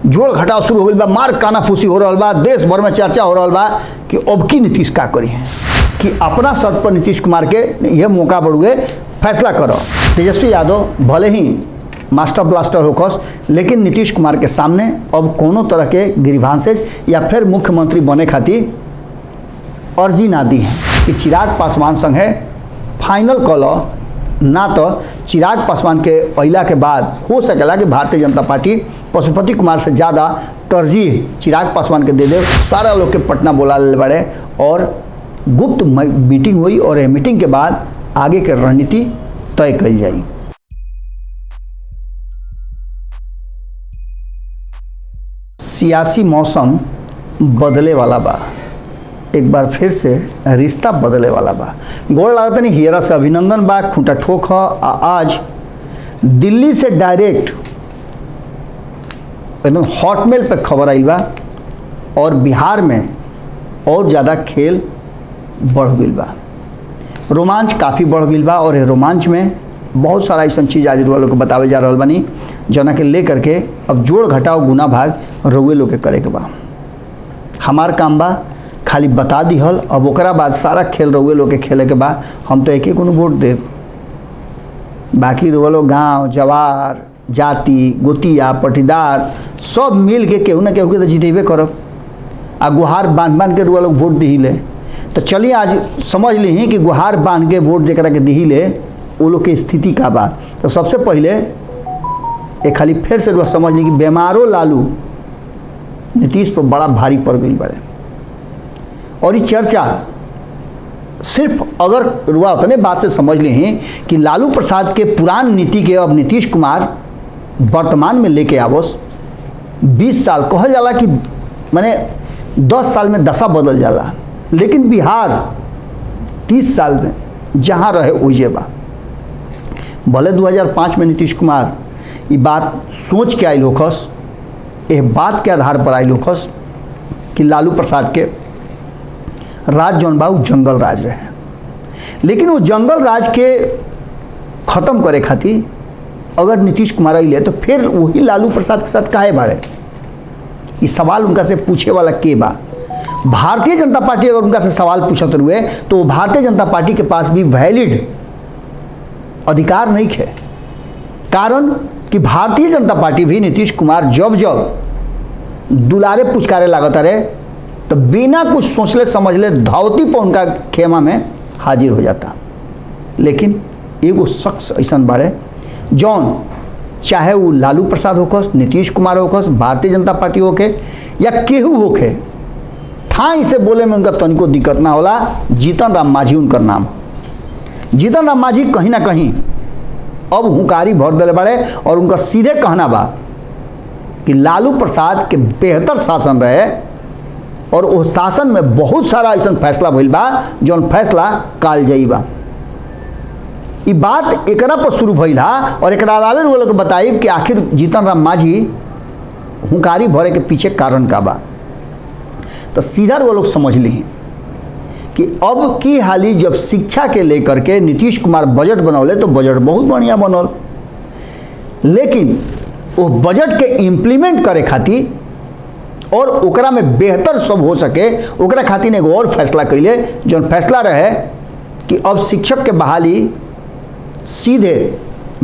जोड़ घटाव शुरू हो गई बा, मार कानाफूसी हो रहा बा, देश भर में चर्चा हो रहा बा कि अब की नीतीश का करी है कि अपना शर्त पर नीतीश कुमार के यह मौका बढ़ुए फैसला करो। तेजस्वी यादव भले ही मास्टर ब्लास्टर होकस, लेकिन नीतीश कुमार के सामने अब कोनो तरह के ग्रीवांसेज या फिर मुख्यमंत्री बने खातिर अर्जी ना दी है कि चिराग पासवान संगे फाइनल कलो, ना तो चिराग पासवान के अइला के बाद हो सकेला कि भारतीय जनता पार्टी पशुपति कुमार से ज़्यादा तरजीह चिराग पासवान के दे दे। सारा लोग के पटना बोला ले बड़े और गुप्त मीटिंग हुई और यह मीटिंग के बाद आगे के रणनीति तय करी जाई। सियासी मौसम बदले वाला बा, एक बार फिर से रिश्ता बदले वाला बा। गोड़ लागत नहीं हियरा से अभिनंदन बा, खूंटा ठोक है। आज दिल्ली से डायरेक्ट एकदम हॉटमेल पे खबर आई बा और बिहार में और ज़्यादा खेल बढ़ गई बा, रोमांच काफ़ी बढ़ गई बा। और रोमांच में बहुत सारा ऐसा चीज़ आज लोग को बतावे जा रहा बानी जना के ले करके अब जोड़ घटाव गुना भाग रउए लोग के करे के बा। हमार काम बा खाली बता दिहल, अब ओकरा बाद सारा खेल रउए लोग के खेले के बा। हम तो एक कोनो वोट देव, बाकी रउए लोग गाँव जवार जाति गोतिया पटीदार सब मिल के केहू ना केहू के तो जीतेबे करब। आ गुहार बांध बांध के रउए लोग वोट दिहिले, तो चलिए आज समझ ली कि गुहार बांध के वोट जरा के दिहिले वो लोग के स्थिति का बा। तो सबसे पहले एक खाली फिर से समझ ली कि बेमारो लालू नीतीश पर बड़ा भारी पड़ गई बड़े। और ये चर्चा सिर्फ अगर रुआ उतने बात से समझ ली हैं कि लालू प्रसाद के पुरान नीति के अब नीतीश कुमार वर्तमान में लेके आवस। 20 साल कहल जाला कि माने 10 साल में दशा बदल जाला, लेकिन बिहार 30 साल में जहाँ रहे ओजे बा। भले 2005 में नीतीश कुमार ये बात सोच के आई होखस, यह बात के आधार पर आई होखस कि लालू प्रसाद के राज जौन बा जंगल राज रहे, लेकिन वो जंगल राज के ख़त्म करे खातिर अगर नीतीश कुमार अइले तो फिर वही लालू प्रसाद के साथ काहे बाड़े। ये सवाल उनका से पूछे वाला के बा। भारतीय जनता पार्टी अगर उनका से सवाल पूछत हुए तो भारतीय जनता पार्टी के पास भी वैलिड अधिकार नहीं है। कारण कि भारतीय जनता पार्टी भी नीतीश कुमार जब जब दुलारे पुचकारे लागत रहे तो बिना कुछ सोचले समझले धावती पर उनका खेमा में हाजिर हो जाता। लेकिन एगो शख्स ऐसा बाड़े जौन चाहे वो Lalu Prasad hocus, Nitish Kumar hocus, Bharatiya Janata party होके या केहू होके, ठाई से बोले में उनका तनिको दिक्कत ना होला। जीतन राम मांझी उनकर नाम। जीतन राम मांझी कहीं ना कहीं अब हुंकारी भर दिले बाड़े और उनका सीधे कहना बा कि लालू प्रसाद के बेहतर शासन रहे और वो शासन में बहुत सारा ऐसा फैसला भइल बा जौन फैसला काल जाई बा। ये बात एकरा पर शुरू भइल हा और एकरा अलावे वो लोग बताई कि आखिर जीतन राम मांझी हुंकारी भरे के पीछे कारण का बा। तो सीधा वो लोग समझ ली कि अब की हाली जब शिक्षा के लेकर के नीतीश कुमार बजट बनौले तो बजट बहुत बढ़िया बनल, लेकिन वो बजट के इम्प्लीमेंट करे खातिर और ओकरा में बेहतर सब हो सके ओकरा खातिर एगो और फैसला कैले, जो फैसला रहे कि अब शिक्षक के बहाली सीधे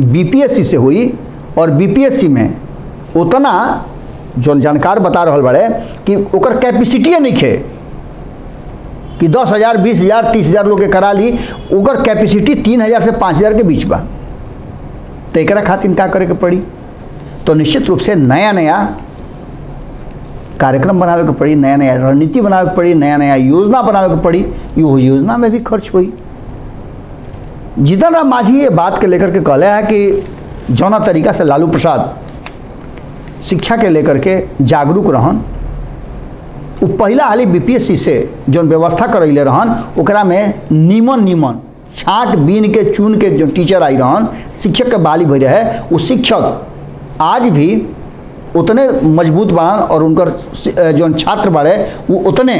बीपीएससी से हुई और बीपीएससी में उतना जो जानकार बता रहा बड़े कि ओकर कैपेसिटी नहीं खे कि 10,000 20,000 30,000 लोग के करा ली, ओकर कैपेसिटी 3,000 से 5,000 के बीच बा। तो एकरा खातिर का करे के पड़ी, तो निश्चित रूप से नया नया कार्यक्रम बनावे के पड़ी, नया नया रणनीति बनावे के पड़ी, नया नया योजना बनावे के पड़ी। यो योजना में भी खर्च हुई। जीतन राम मांझी ये बात के लेकर के कहले है कि जौना तरीका से लालू प्रसाद शिक्षा के लेकर के जागरूक रहन, वो पहला हाली बीपीएससी से जो व्यवस्था करैले रहन ओकरा में नीमन छाट बीन के चुन के जो टीचर आई रहन, शिक्षक के बहाली भई रहे, वो शिक्षक आज भी उतने मजबूत बान और उनकर जो छात्र बाड़े वो उतने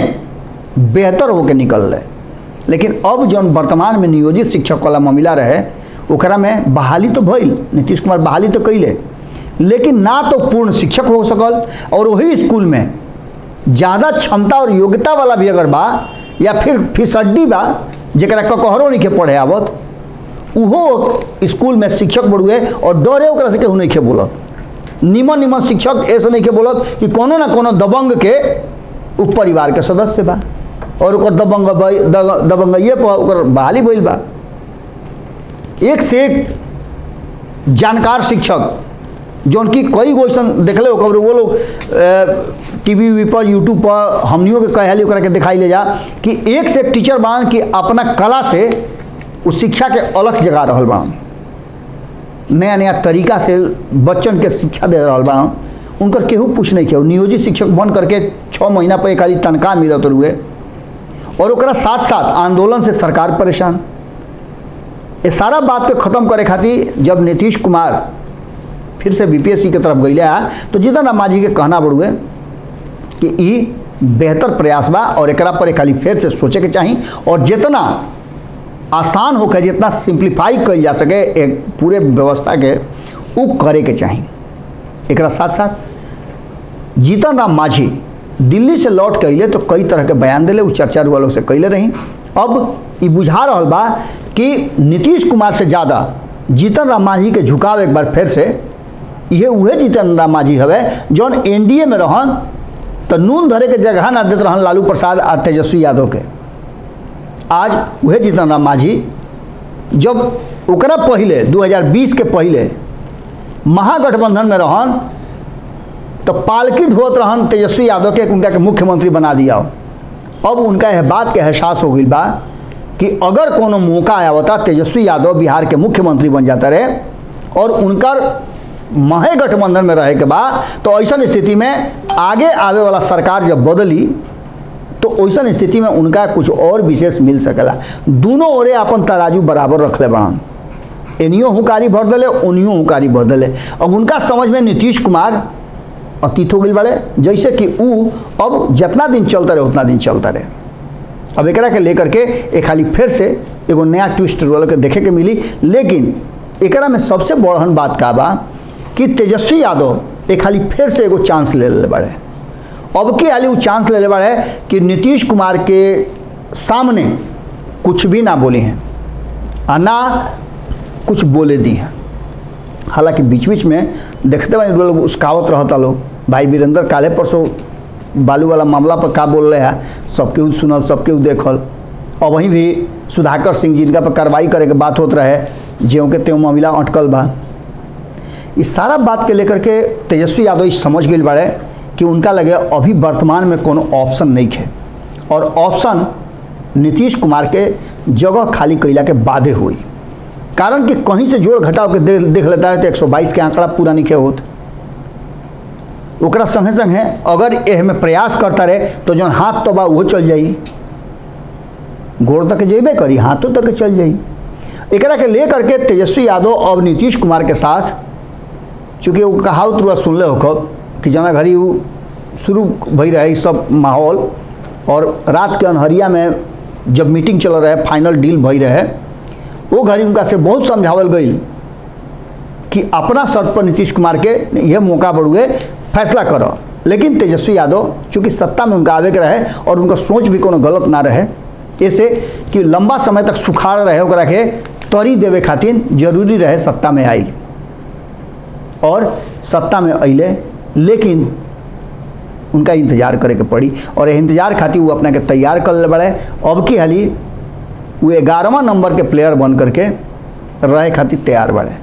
बेहतर होके निकल रहे। लेकिन अब जो वर्तमान में नियोजित शिक्षक वाला मामला रहे ओकरा में बहाली तो भइल, नीतीश कुमार बहाली तो कैले, लेकिन ना तो पूर्ण शिक्षक हो सकल, और वही स्कूल में ज़्यादा क्षमता और योग्यता वाला भी अगर बा या फिर फिसड्डी बा जरा ककहरो नहीं के पढ़े आवत, उहो स्कूल में शिक्षक बढ़ुए और डरे ओकरा से केहू नहीं के बोलत। निमन निमन शिक्षक ऐसे नहीं के बोलत कि कोनो ना कोनो दबंग के उ परिवार के सदस्य बा और ओकर दबंगइए पर ओकर बहाली भइल बा। एक से एक जानकार शिक्षक जौन की कई गो अइसन देखले हो वो लोग टीवी वी पर यूट्यूब पर हमनियों के कहली ओकरा के दिखाई ले जा कि एक से एक टीचर बान कि अपना कला से उस शिक्षा के अलग जगा रहल बान, नया नया तरीका से बच्चन के शिक्षा दे रहल बान। उनकर केहू पूछ नहीं किया, नियोजित शिक्षक बन करके 6 महीना पर खाली तनख्वाह मिलत रुए और ओकरा साथ साथ आंदोलन से सरकार परेशान। ये सारा बात के ख़त्म करे खातिर जब नीतीश कुमार फिर से बीपीएससी की तरफ गई तो जीतन राम मांझी के कहना बढ़ुए कि ई बेहतर प्रयास बा और एकरा पर खाली फिर से सोचे के चाहिए और जितना आसान होकर जितना सिंप्लीफाई कल जा सके एक पूरे व्यवस्था के उ करे के चाहिए। एकरा साथ साथ जीतन राम मांझी दिल्ली से लौट के अइले तो कई तरह के बयान दिले, चर्चा वालों से कैले रही। अब ये बुझा रहा बा कि नीतीश कुमार से ज़्यादा जीतन राम मांझी के झुकाव एक बार फिर से ये उहे जीतन राम मांझी हवे जौन एनडीए में रहन तो नून धरे के जगह ना देते रहन लालू प्रसाद और तेजस्वी यादव के। आज वह जीतन राम मांझी जब ओकरा पहले 2020 के पहले महागठबंधन में रहन तो पालकी ढोत रहन तेजस्वी यादव के उनका के मुख्यमंत्री बना दिया। अब उनका यह बात के एहसास हो गई बा कि अगर कोनो मौका आया होता तेजस्वी यादव बिहार के मुख्यमंत्री बन जाता रहे और उनकर महागठबंधन में रहे के बाद तो ऐसा स्थिति में आगे आवे वाला सरकार जब बदली तो ऐसा स्थिति में उनका कुछ और विशेष मिल सकेला। दोनों ओरे अपन तराजू बराबर रखले बड़न, एनियो हुकारी भर दिले ओनियो हुकारी भर दिले। अब उनका समझ में नीतीश कुमार अतीत हो गई बड़े, जैसे कि ऊ अब जितना दिन चलता रहे उतना दिन चलता रहे। अब एकरा के लेकर के एक खाली फिर से एगो नया ट्विस्ट रोल के देखे के मिली। लेकिन एकरा में सबसे बड़हन बात का बा कि तेजस्वी यादव एक खाली फिर से एगो चांस ले ले बड़े। अब के हाली वो चांस ले ले बड़े कि नीतीश कुमार के सामने कुछ भी ना बोली हैं और ना कुछ बोले दी हैं। हालांकि बीच बीच में देखते बने लोग उसकावत रहता लोग, भाई वीरेंद्र काले परसों बालू वाला मामला पर का बोल रहे हैं, सबके सुनल सबके देखल। और वहीं भी सुधाकर सिंह जिनका पर कार्रवाई करे के बात होत रहे ज्यों के त्यों मामला अटकल बा। इस सारा बात के लेकर के तेजस्वी यादव समझ गए बाड़े कि उनका लगे अभी वर्तमान में कोनो ऑप्शन नहीं है और ऑप्शन नीतीश कुमार के जगह खाली कैला के बादे हुई। कारण कि कहीं से जोड़ घटाव के देख लेता है तो 122 के आंकड़ा पूरा नहीं होत। ओकरा संगे संगे अगर एह में प्रयास करता रहे तो जौन हाथ तो बा वो चल जाई, गोड़ तक जेबे करी हाथों तक चल जाई। एकरा के ले करके तेजस्वी यादव और नीतीश कुमार के साथ, चूँकि वो कहावत पूरा सुन ले हो कि जना घड़ी वो शुरू भई रहे सब माहौल और रात के अनहरिया में जब मीटिंग चल रहे फाइनल डील भई रहे वो घड़ी उनका से बहुत समझावल गई कि अपना शर्त पर नीतीश कुमार के यह मौका बढ़ुए फैसला करो। लेकिन तेजस्वी यादव चूँकि सत्ता में उनका आवे के रहे और उनका सोच भी कोनो गलत ना रहे, ऐसे कि लंबा समय तक सुखाड़ रहे ओकरा के तरी देवे खातिर जरूरी रहे सत्ता में आई और सत्ता में अइले। लेकिन उनका इंतजार करे के पड़ी और इंतजार खातिर वो अपना के तैयार कर ले बड़े। अब की हाली वो 11वां नंबर के प्लेयर बन करके रहे खातिर तैयार बड़े।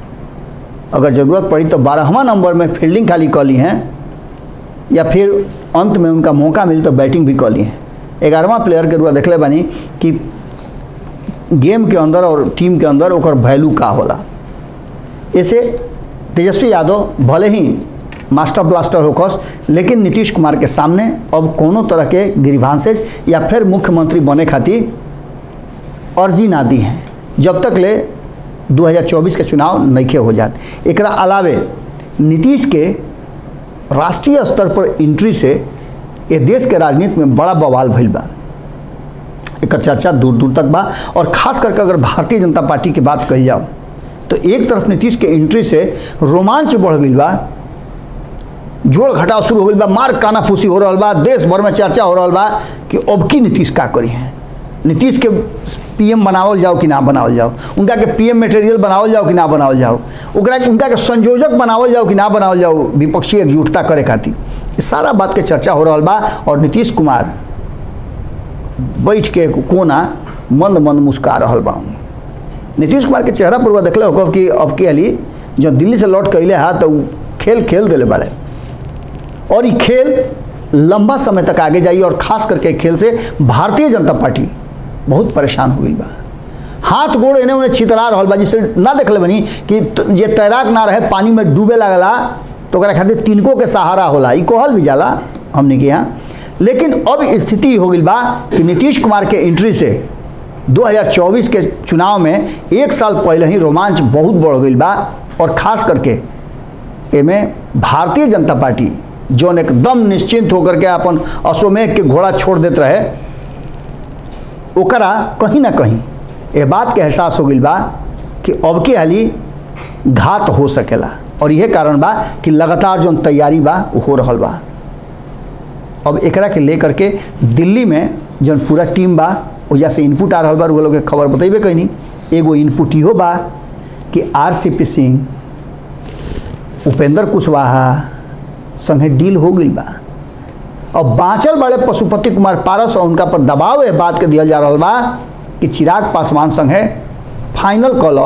अगर ज़रूरत पड़ी तो 12वां नंबर में फील्डिंग खाली कर ली हैं या फिर अंत में उनका मौका मिली तो बैटिंग भी कर ली हैं। 11वां प्लेयर के रूप देख ले बानी कि गेम के अंदर और टीम के अंदर ओकर वैल्यू का होला। ऐसे तेजस्वी यादव भले ही मास्टर ब्लास्टर होकस, लेकिन नीतीश कुमार के सामने अब कोनो तरह के ग्रीवांसेज या फिर मुख्यमंत्री बने खातिर अर्जी ना दी हैं जब तक ले 2024 के चुनाव नइखे हो जात। एकरा अलावे नीतीश के राष्ट्रीय स्तर पर एंट्री से ये देश के राजनीति में बड़ा बवाल भइल बा। एक चर्चा दूर दूर तक बा और खास करके अगर भारतीय जनता पार्टी की बात कही जाओ तो एक तरफ नीतीश के एंट्री से रोमांच बढ़ गई बा जोड़ घटाव शुरू हो गई बा, मार कानाफूसी हो रहा बा, देश भर में चर्चा हो रहा बा कि अब की नीतीश का करी है, नीतीश के पीएम बनावल जाओ कि ना बनावल जाओ, उनका के पीएम मटेरियल बनावल जाओ कि ना बनावल जाओ, उनका के संयोजक बनावल जाओ कि ना बनावल जाओ, विपक्षी एकजुटता करे खातिर इस सारा बात के चर्चा हो रहा बा। और नीतीश कुमार बैठ के कोना मंद मंद मुस्का रहा बा। नीतीश कुमार के चेहरा पर देखले हो कि अब की हाली जब दिल्ली से लौट के अले है तो खेल दिले बड़े, और ये खेल लंबा समय तक आगे जाइए। और खास करके खेल से भारतीय जनता पार्टी बहुत परेशान हो गई बा, हाथ गोड़ एने उन्हें छितरा रहा बा, जिससे ना देखले बनी कि ये तैराक ना रहे पानी में डूबे लगला तो ओकरा खातिर तिनको के सहारा होला, ये कहल भी जाला हमने के यहाँ। लेकिन अब स्थिति हो गई बा कि नीतीश कुमार के एंट्री से 2024 के चुनाव में एक साल पहले ही रोमांच बहुत बढ़ गई बा। और खास करके एमे भारतीय जनता पार्टी जो एकदम निश्चिंत होकर के अपन अश्वमेघ के घोड़ा छोड़ देते रहे, ओकरा कहीं ना कहीं ये बात के एहसास हो गई बा कि अब के हाली घात हो सकेला। और यह कारण बा कि लगातार जो तैयारी बा हो रहा बा। अब एकरा के लेकर के दिल्ली में जो पूरा टीम बा वजह से इनपुट आ रहा बा, वो लोग के खबर बतेबे कहीं। एगो इनपुट इहो बा कि आरसीपी सिंह, उपेंद्र कुशवाहा संगे डील हो गई बा। अब बाँचल बड़े पशुपति कुमार पारस और उनका पर दबाव है बात के दिया जा रहा बा कि चिराग पासवान संगे फाइनल कल,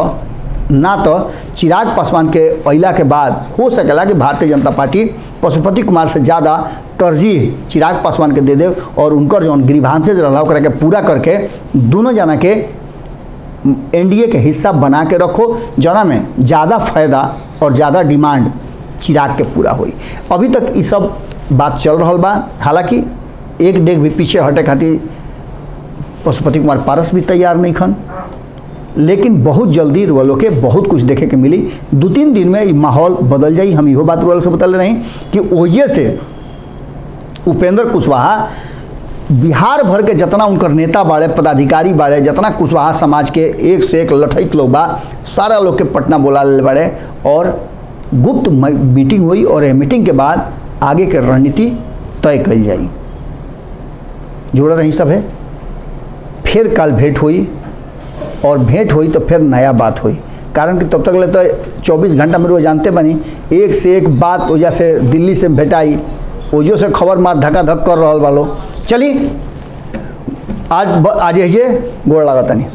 ना तो चिराग पासवान के अइला के बाद हो सकेला कि भारतीय जनता पार्टी पशुपति कुमार से ज़्यादा तरजीह चिराग पासवान के दे दे और उनकर जो ग्रीवांसेज रहा ओकरा के पूरा करके दोनों जना के एनडीए के हिस्सा बना के रखो, जना में ज़्यादा फायदा और ज़्यादा डिमांड चिराग के पूरा हुई। अभी तक ये सब बात चल रहा बा। हालांकि एक डेग भी पीछे हटे खातिर पशुपति कुमार पारस भी तैयार नहीं खन, लेकिन बहुत जल्दी रोलो के बहुत कुछ देखे के मिली। 2-3 दिन में ये माहौल बदल जाई। हम इहो बात रोल से बता रहे हैं कि ओजे से उपेंद्र कुशवाहा बिहार भर के जितना उनकर नेता बाड़े, पदाधिकारी बाड़े, जितना कुशवाहा समाज के एक से एक लठैत लोग बा, सारा लोग के पटना बुला ले बाड़े और गुप्त मीटिंग हुई। और ये मीटिंग के बाद आगे के रणनीति तय कल जाई। जुड़ा रही सब है। फिर कल भेंट हुई और भेंट हुई तो फिर नया बात हुई, कारण कि तब तक ले तो 24 घंटा में रोज जानते बनी एक से एक बात वजह से दिल्ली से भेटाई, ओजो से खबर मार धक्का धक कर रहा वालो। चली आज गोड़ लागत नहीं।